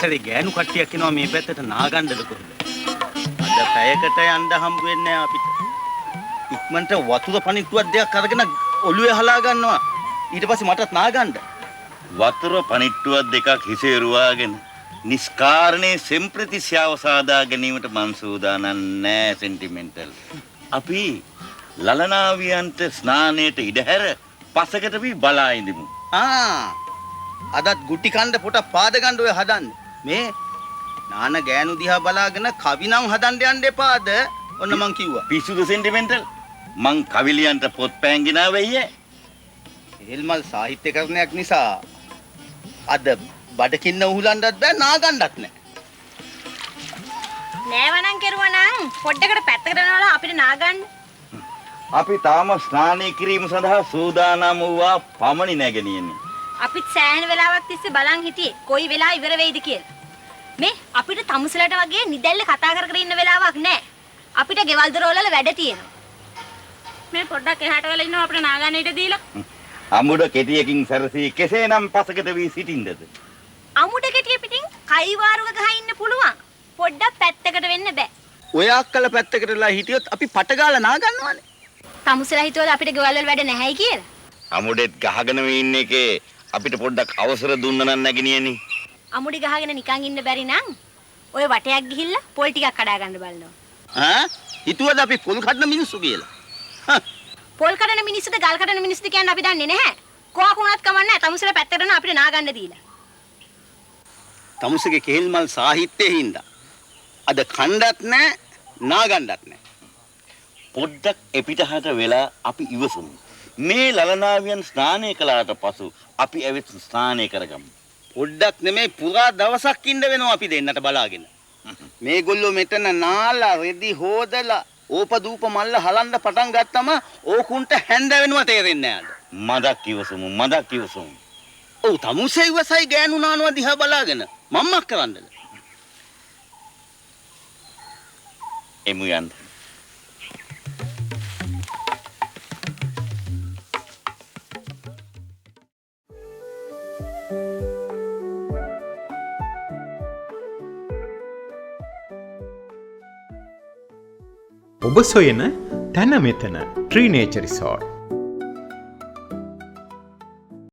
සැරේ ගෑනු කට්ටියක් එනවා මේ පැත්තට නාගන්නද කොහෙද? අද පැයකට යන්න හම්බ වෙන්නේ අපිට. ඉක්මනට වතුර පණිට්ටුවක් දෙකක් අරගෙන ඔළුවේ හලා ගන්නවා. ඊට පස්සේ මටත් නාගන්න. වතුර පණිට්ටුවක් දෙකක් හිසේ රුවාගෙන නිස්කාරණේ සෙම්ප්‍රතිස්යාව සාදා ගැනීමට මං සූදානම් නෑ සෙන්ටිමෙන්ටල්. අපි ලලනාවියන්ට ස්නානයට ඉඩහැර පසකට වී බලා ඉඳිමු. අදත් ගුටි කණ්ඩ පොට පාද ගන්න ඔය හදන්නේ. මේ නාන ගෑනු දිහා බලාගෙන කවි නම් හදන්න යන්න එපාද? ඔන්න මං කිව්වා. පිස්සුද සෙන්ටිමෙන්ටල්? මං කවිලියන්ට පොත් පෑන් ගෙනාවෙయ్యේ. එල්මල් සාහිත්‍යකරණයක් නිසා අද බඩකින්න උහුලන්නත් බෑ නාගන්නත් නෑ. නෑවනම් කෙරුවා නම් පොඩ්ඩකට පැත්තකට යනවා අපිට නාගන්න. අපි තාම ස්නානය කිරීම සඳහා සූදානම් වූවා පමණි නැගෙනියනේ. අපිත් සෑහෙන වෙලාවක් තිස්සේ බලන් හිටියේ කොයි වෙලාව ඉවර වෙයිද කියලා. මේ අපිට තමුසලට වගේ නිදැල්ල කතා කර කර ඉන්න වෙලාවක් නෑ. අපිට ගෙවල් දොරවල වැඩ තියෙනවා. මේ පොඩ්ඩක් එහාට වෙලා ඉන්නවා අපිට නාගන්න ඉඩ දීලා. අමුඩ කෙටියකින් සැරසී කෙසේනම් පසකට වී සිටින්නද? අමුඩ කෙටිය පිටින් කයිවාරුක ගහ ඉන්න පුළුවන්. පොඩ්ඩක් පැත්තකට වෙන්න බෑ. ඔය අක්කල පැත්තකටලා හිටියොත් අපි පට ගාලා නාගන්නවානේ. තමුසලා හිතුවද අපිට ගෙවල් වල වැඩ නැහැයි කියලා? අමුඩෙත් ගහගෙන ඉන්න එකේ අපිට පොඩ්ඩක් අවසර දුන්න නම් නැගිනියනේ. අමුඩි ගහගෙන නිකන් ඉන්න බැරි නම් ඔය වටයක් ගිහිල්ලා පොල් ටිකක් කඩා ගන්න බලනවා. හිතුවද අපි පොල් කඩන මිනිස්සු කියලා? පොල් කඩන මිනිස්සුද ගල් කඩන මිනිස්සුද කියන්නේ අපි දන්නේ නැහැ. කොහක් වුණත් කමන්නේ තමුසලා පැත්තකට යන අපිට නාගන්න දීලා. තමුසගේ කෙහෙල් මල් සාහිත්‍යයේ හින්දා අද කණ්ඩත් නැහැ නාගන්නත් නැහැ. පොඩ්ඩක් එපිටහට වෙලා අපි ඉවසමු. මේ ලලනාවියන් ස්නානය කළාට පසු අපි ඇවිත් ස්නානය කරගමු. පොඩ්ඩක් නෙමෙයි පුරා දවසක් ඉන්න වෙනවා අපි දෙන්නට බලාගෙන. මේගොල්ලෝ මෙතන නාලා රෙදි හොදලා ඕපදූප මල්ල හලන්න පටන් ගත්තම ඕකුන්ට හැඳ වෙනවා තේරෙන්නේ නැහැ. මදක් ඉවසමු මදක් ඉවසමු. ඔව් තමුසේ ඉවසයි ගෑනු නානවා දිහා බලාගෙන මම්මක් කරන්නද? එමු යන්න. ඔබ සොයන තැන මෙතන ට්‍රී නේචර් රිසෝට්